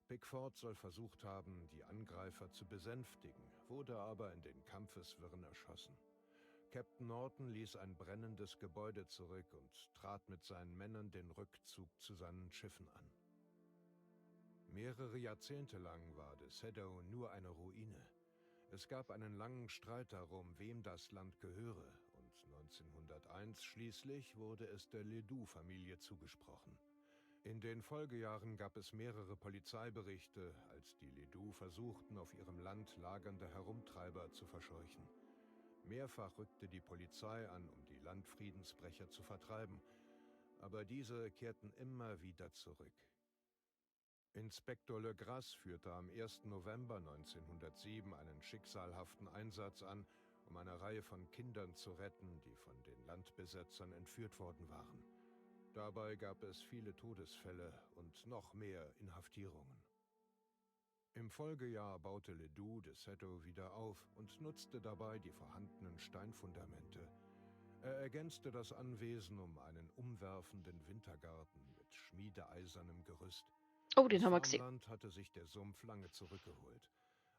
S9: Pickford soll versucht haben, die Angreifer zu besänftigen, wurde aber in den Kampfeswirren erschossen. Captain Norton ließ ein brennendes Gebäude zurück und trat mit seinen Männern den Rückzug zu seinen Schiffen an. Mehrere Jahrzehnte lang war Deseto nur eine Ruine. Es gab einen langen Streit darum, wem das Land gehöre, und 1901 schließlich wurde es der Ledoux-Familie zugesprochen. In den Folgejahren gab es mehrere Polizeiberichte, als die Ledoux versuchten, auf ihrem Land lagernde Herumtreiber zu verscheuchen. Mehrfach rückte die Polizei an, um die Landfriedensbrecher zu vertreiben, aber diese kehrten immer wieder zurück. Inspektor Legras führte am 1. November 1907 einen schicksalhaften Einsatz an, um eine Reihe von Kindern zu retten, die von den Landbesetzern entführt worden waren. Dabei gab es viele Todesfälle und noch mehr Inhaftierungen. Im Folgejahr baute Ledoux Deseto wieder auf und nutzte dabei die vorhandenen Steinfundamente. Er ergänzte das Anwesen um einen umwerfenden Wintergarten mit schmiedeeisernem Gerüst.
S1: Oh, den haben wir
S9: Das
S1: gesehen.
S9: Farmland hatte sich der Sumpf lange zurückgeholt.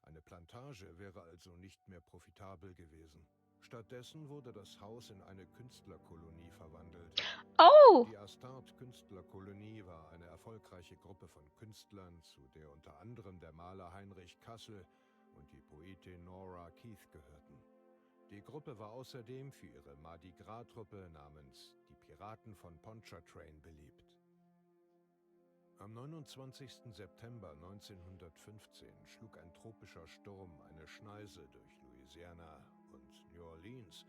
S9: Eine Plantage wäre also nicht mehr profitabel gewesen. Stattdessen wurde das Haus in eine Künstlerkolonie verwandelt.
S1: Oh!
S9: Die Astart-Künstlerkolonie war eine erfolgreiche Gruppe von Künstlern, zu der unter anderem der Maler Heinrich Kassel und die Poetin Nora Keith gehörten. Die Gruppe war außerdem für ihre Mardi Gras-Truppe namens die Piraten von Pontchartrain beliebt. Am 29. September 1915 schlug ein tropischer Sturm eine Schneise durch Louisiana und New Orleans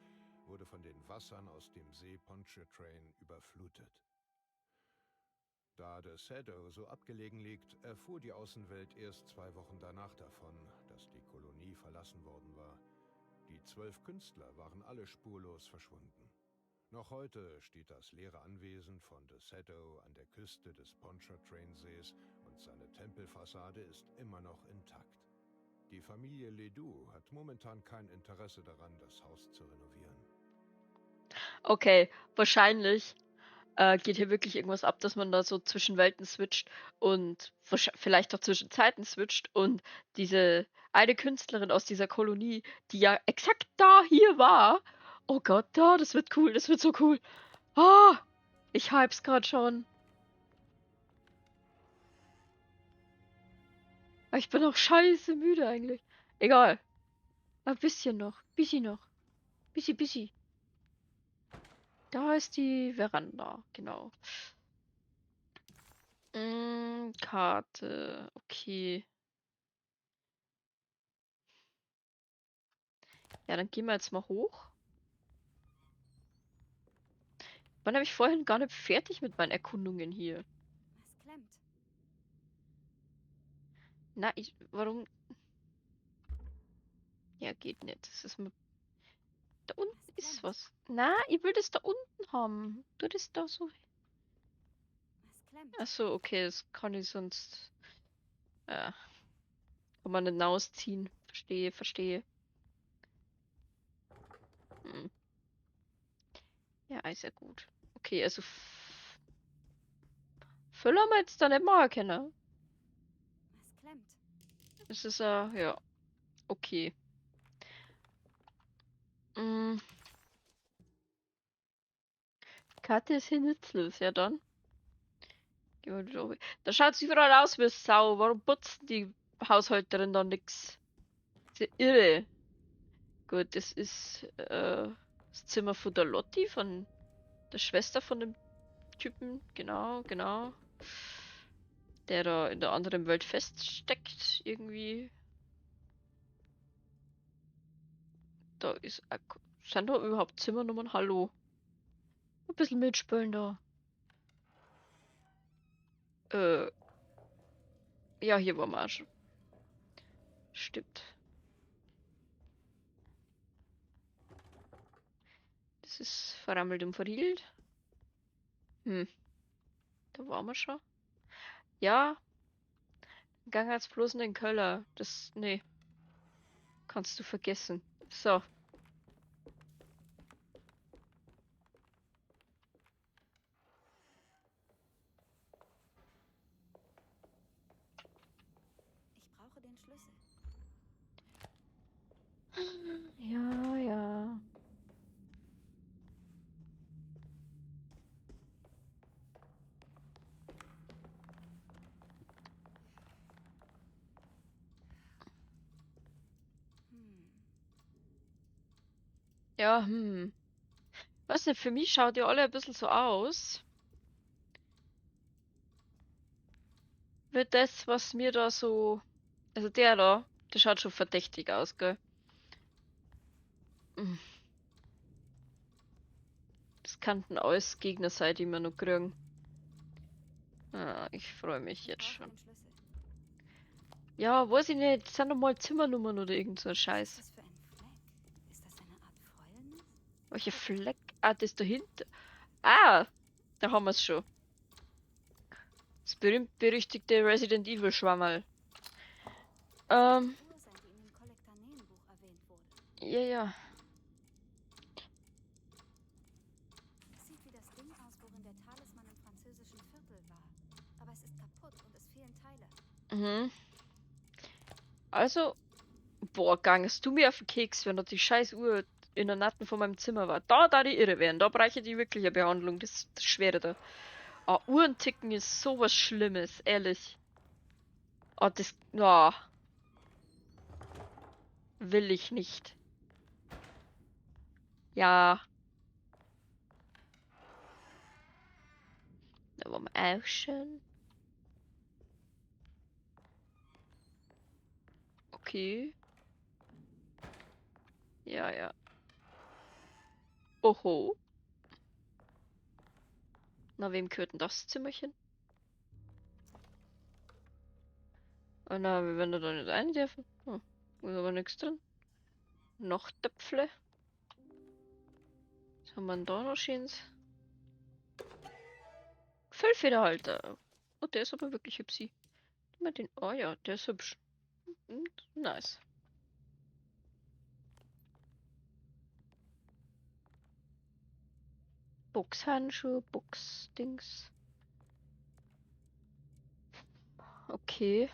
S9: wurde von den Wassern aus dem See Pontchartrain überflutet. Da Deseto so abgelegen liegt, erfuhr die Außenwelt erst 2 Wochen danach davon, dass die Kolonie verlassen worden war. Die 12 Künstler waren alle spurlos verschwunden. Noch heute steht das leere Anwesen von Deseto an der Küste des Pontchartrain-Sees und seine Tempelfassade ist immer noch intakt. Die Familie Ledoux hat momentan kein Interesse daran, das Haus zu renovieren.
S1: Okay, wahrscheinlich geht hier wirklich irgendwas ab, dass man da so zwischen Welten switcht und vielleicht auch zwischen Zeiten switcht und diese eine Künstlerin aus dieser Kolonie, die ja exakt da hier war. Oh Gott, da, das wird cool, das wird so cool. Ah, ich hype's gerade schon. Aber ich bin auch scheiße müde eigentlich. Egal. Ein bisschen noch. Bisschen noch. Bisschen. Da ist die Veranda. Genau. Karte. Okay. Ja, dann gehen wir jetzt mal hoch. War nämlich vorhin gar nicht fertig mit meinen Erkundungen hier.
S2: Was klemmt?
S1: Na, warum? Ja, geht nicht. Das ist mir. Da unten
S2: Was
S1: ist
S2: klemmt?
S1: was. Na, ich will das da unten haben. Du das da so.
S2: Was klemmt?
S1: Achso, okay, das kann ich sonst. Kann man nicht rausziehen. Verstehe. Hm. Ja, ist ja gut. Okay, also. Füller wir jetzt da nicht mal erkennen.
S2: Was klemmt?
S1: Das ist ja. Okay. Mm. Karte ist hier nutzlos, ja dann. Gehen wir da hoch. Da schaut's überall aus wie Sau. Warum putzt die Haushälterin da nix? Das ist ja irre. Gut, das ist das Zimmer von der Lotti, von der Schwester von dem Typen. Genau. Der da in der anderen Welt feststeckt, irgendwie. Da ist. Sind da überhaupt Zimmernummern? Hallo. Ein bisschen mitspielen da. Ja, hier war wir auch schon. Stimmt. Das ist verrammelt und verriegelt. Da waren wir schon. Ja, gang jetzt bloß in den Keller. Nee, kannst du vergessen. So.
S2: Ich brauche den Schlüssel.
S1: Ja. Ja, Weiß nicht, für mich schaut ihr alle ein bisschen so aus. Wird das, was mir da so. Also der schaut schon verdächtig aus, gell? Das könnten alles Gegner sein, die wir noch kriegen. Ich freue mich jetzt
S2: Ich brauche
S1: schon.
S2: den Schlüssel.
S1: Ja, weiß ich nicht. Das sind doch mal Zimmernummern oder irgend so ein
S2: Was
S1: Scheiß.
S2: ist das für ein Fleck? Ist das eine Art Fäulnis?
S1: Welcher Fleck? Ah, das dahinter. Ah, da haben wir es schon. Das berühmt-berüchtigte Resident Evil Schwammerl.
S2: Das muss die Uhr sein, die in dem Kollektanenbuch erwähnt wurde.
S1: Ja.
S2: Es sieht wie das Ding aus, worin der Talisman im französischen Viertel war. Aber es ist kaputt und es fehlen Teile.
S1: Also, boah, gangst du mir auf den Keks, wenn da die scheiß Uhr in der Natten von meinem Zimmer war. Da die irre werden. Da bräuchte die wirklich eine Behandlung. Das Schwere da. Uhrenticken ist sowas Schlimmes, ehrlich. Das. Will ich nicht. Ja. Da waren wir auch schon. Okay. Ja. Oho. Na, wem gehört denn das Zimmerchen? Oh, na, wir werden da nicht rein dürfen. Ist aber nichts drin. Noch Töpfle. Was haben wir denn da noch Schönes? Füllfederhalter. Oh, der ist aber wirklich hübsch. Mal den. Oh ja, der ist hübsch. Nice. Boxhandschuhe, Boxdings. Okay.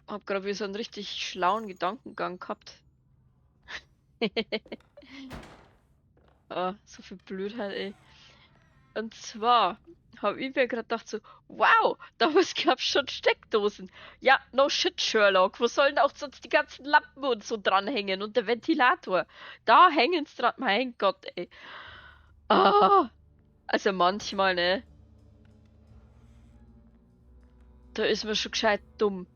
S1: Hab gerade wieder so einen richtig schlauen Gedankengang gehabt. Ah, so viel Blödheit, ey. Und zwar habe ich mir gerade gedacht so, wow, damals gab es schon Steckdosen. Ja, no shit, Sherlock. Wo sollen auch sonst die ganzen Lampen und so dranhängen und der Ventilator? Da hängen's dran. Mein Gott, ey. Ah, also manchmal, ne? Da ist man schon gescheit dumm.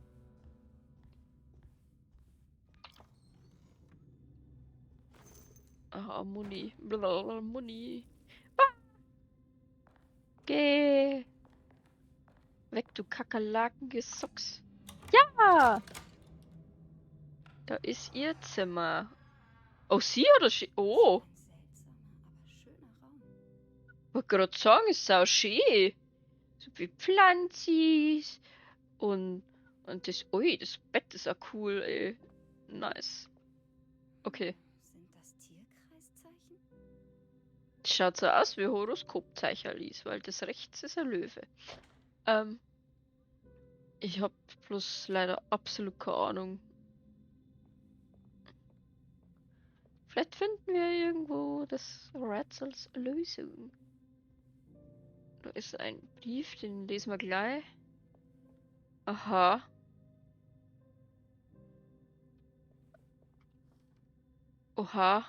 S1: Ah, Muni. Blablabla, Muni. Ah, geh. Weg, du Kakerlakengesocks. Ja! Da ist ihr Zimmer. Oh, sie oder sie? Oh,
S2: Ein seltsamer, aber schöner Raum.
S1: wollte gerade sagen, ist sau schön. So wie Pflanzis und das. Ui, das Bett ist auch cool, ey. Nice. Okay.
S2: Sind das Tierkreiszeichen?
S1: Schaut so aus wie Horoskopzeicherlis, weil das rechts ist ein Löwe. Ähm, ich hab bloß leider absolut keine Ahnung. Vielleicht finden wir irgendwo das Rätsels Lösung. Da ist ein Brief, den lesen wir gleich. Aha. Oha.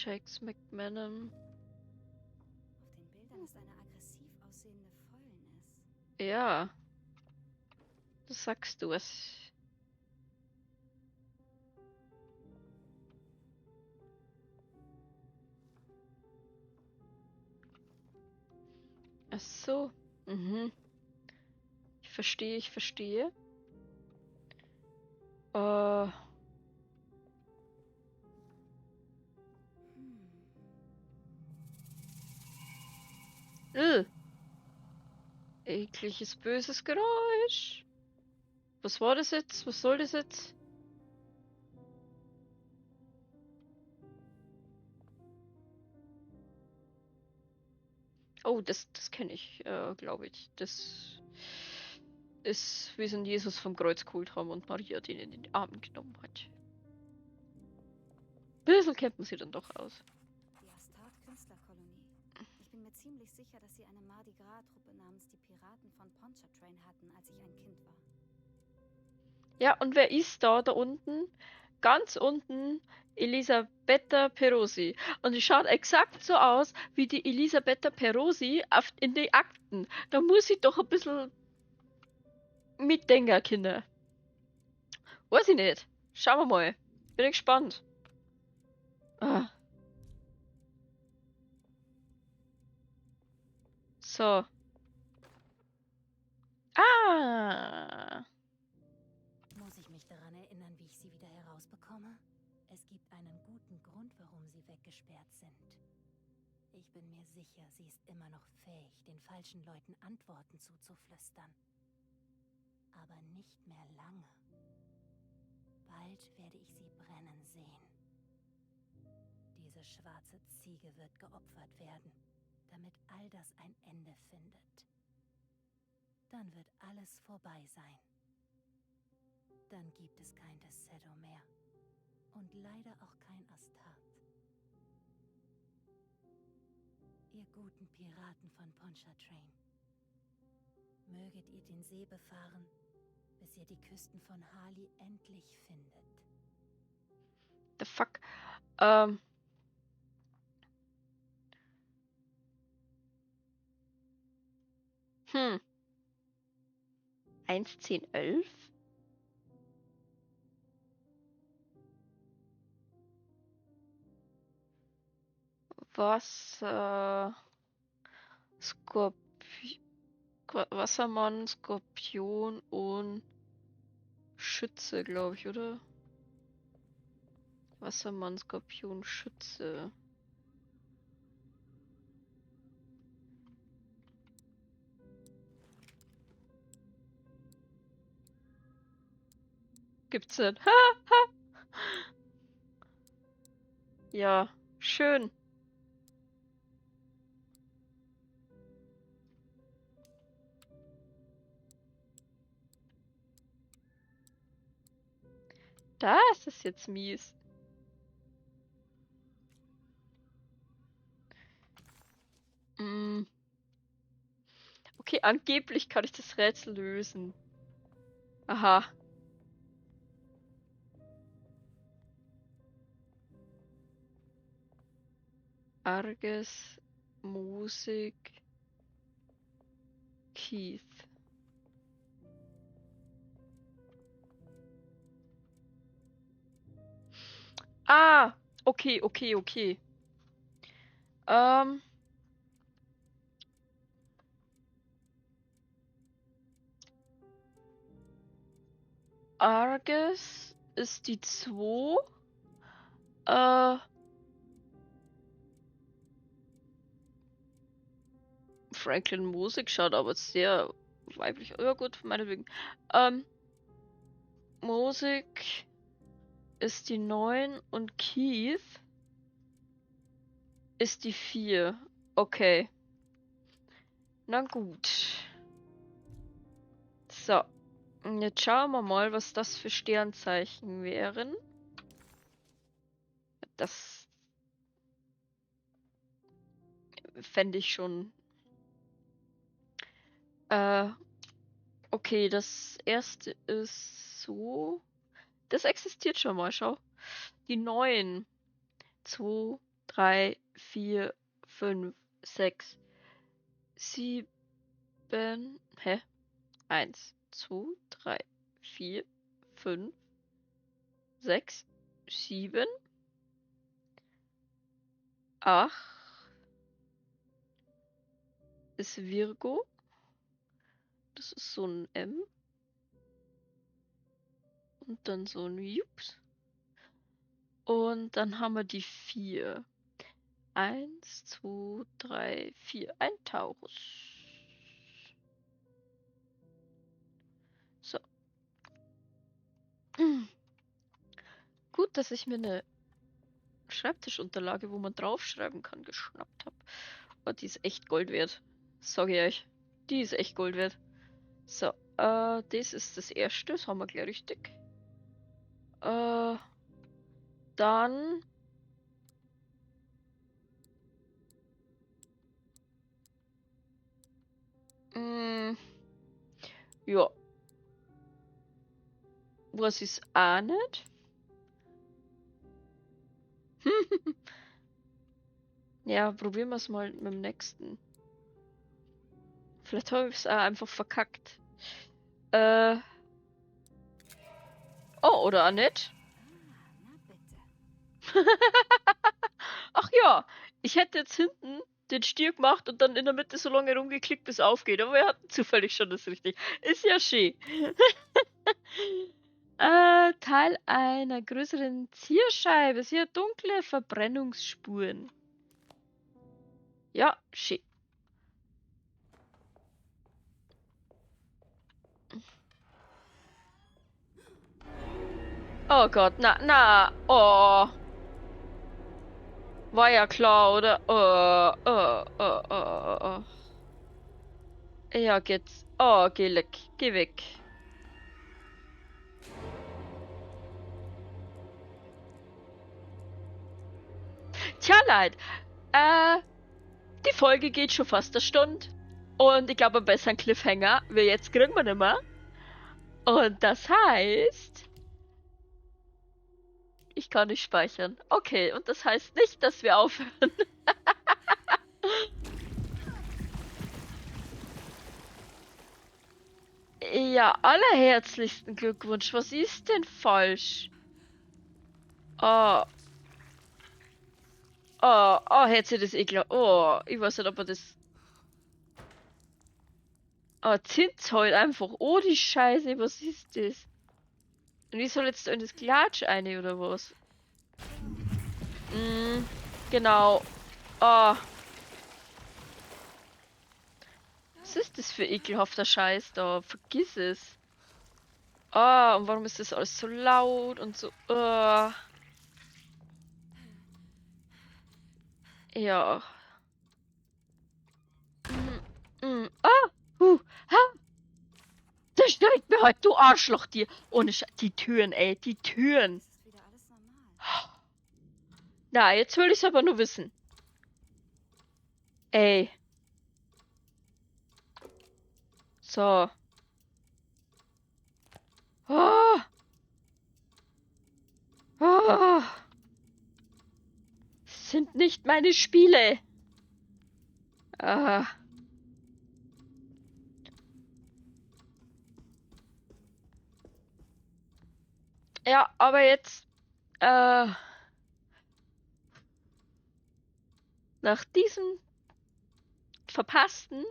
S1: Jakes McMahon.
S2: Auf den Bildern ist eine aggressiv aussehende Fäulnis.
S1: Ja. Das sagst du es. Ach so. Mhm. Ich verstehe, ich verstehe. Äh. Ekliges, böses Geräusch. Was war das jetzt? Was soll das jetzt? Oh, das kenne ich, glaube ich. Das ist, wie sie ihn Jesus vom Kreuz geholt haben und Maria den in den Arm genommen hat. Bisschen kennt man sie dann doch aus.
S2: Die Astart-Künstlerkolonie. Ich bin mir ziemlich sicher, dass sie eine Mardi Gras-Truppe namens die Piraten von Pontchartrain hatten, als ich ein Kind war.
S1: Ja, und wer ist da unten? Ganz unten Elisabetta Perosi. Und die schaut exakt so aus wie die Elisabetta Perosi in den Akten. Da muss ich doch ein bisschen mitdenken, Kinder. Weiß ich nicht. Schauen wir mal. Bin ich gespannt. Ah. So. Ah.
S7: Muss ich mich daran erinnern, wie ich sie wieder herausbekomme? Es gibt einen guten Grund, warum sie weggesperrt sind. Ich bin mir sicher, sie ist immer noch fähig, den falschen Leuten Antworten zuzuflüstern. Aber nicht mehr lange. Bald werde ich sie brennen sehen. Diese schwarze Ziege wird geopfert werden, damit all das ein Ende findet. Dann wird alles vorbei sein. Dann gibt es kein Desedo mehr. Und leider auch kein Astart. Ihr guten Piraten von Pontchartrain. Möget ihr den See befahren, bis ihr die Küsten von Hali endlich findet.
S1: The fuck? 1, 10, 11? Wasser... Wassermann, Skorpion und Schütze, glaube ich, oder? Wassermann, Skorpion, Schütze. Gibt's denn? Ha, ha. Ja, schön. Das ist jetzt mies. Okay, angeblich kann ich das Rätsel lösen. Aha. Arges, Musik, Keith. Ah, okay, okay, okay. Arges ist die 2. Franklin Musik schaut aber sehr weiblich. Ja gut, meinetwegen. Musik ist die 9 und Keith ist die 4. Okay. Na gut. So. Und jetzt schauen wir mal, was das für Sternzeichen wären. Das fände ich schon. Okay, das erste ist so. Das existiert schon mal, schau. Die 9. 2, 3, 4, 5, 6, 7. Hä? 1, 2, 3, 4, 5, 6, 7, 8 ist Virgo. Das ist so ein M. Und dann so ein Jups. Und dann haben wir die 4. 1, 2, 3, 4. Ein Taurus. So. Gut, dass ich mir eine Schreibtischunterlage, wo man draufschreiben kann, geschnappt habe. Oh, die ist echt Gold wert. Sag ich euch. Die ist echt Gold wert. So, das ist das erste. Das haben wir gleich richtig. Dann... ja. Was ist auch nicht? Ja, probieren wir es mal mit dem nächsten. Vielleicht habe ich es auch einfach verkackt. Oh, oder auch nicht? Ach ja, ich hätte jetzt hinten den Stier gemacht und dann in der Mitte so lange rumgeklickt, bis es aufgeht. Aber wir hatten zufällig schon das richtig. Ist ja schön. Teil einer größeren Zierscheibe. Sehr dunkle Verbrennungsspuren. Ja, schön. Oh Gott, na, oh. War ja klar, oder? Ja, geht's. Oh, geh weg. Geh weg. Tja, Leid. Die Folge geht schon fast eine Stunde. Und ich glaube, einen besseren Cliffhanger wie jetzt kriegen wir nicht mehr. Und das heißt... Ich kann nicht speichern. Okay, und das heißt nicht, dass wir aufhören. Ja, allerherzlichsten Glückwunsch. Was ist denn falsch? Oh. Oh, hätte das ekelhaft. Oh, ich weiß nicht, ob er das. Oh, zind's halt einfach. Oh, die Scheiße, was ist das? Und ich soll jetzt in das Klatsch eine oder was? Genau. Oh. Was ist das für ekelhafter Scheiß da? Vergiss es. Ah, und warum ist das alles so laut und so. Ja. Ha! Das schneit mir halt, du Arschloch, dir. Ohne die Türen, ey, die Türen.
S2: Es ist wieder alles normal.
S1: Na, jetzt will ich's aber nur wissen. Ey. So. Ah. Ah. Das sind nicht meine Spiele. Ah. Ja, aber jetzt, nach diesem verpassten,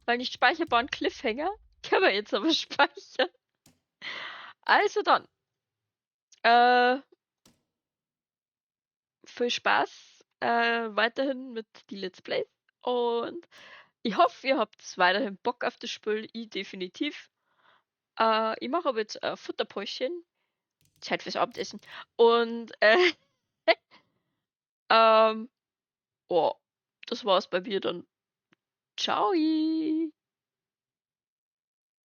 S1: weil nicht speicherbaren Cliffhanger, kann man jetzt aber speichern. Also dann, viel Spaß, weiterhin mit die Let's Plays und ich hoffe, ihr habt weiterhin Bock auf das Spiel, ich definitiv. Ich mache aber jetzt Futterpäuschen, Zeit fürs Abendessen und oh, das war's bei mir dann. Ciao!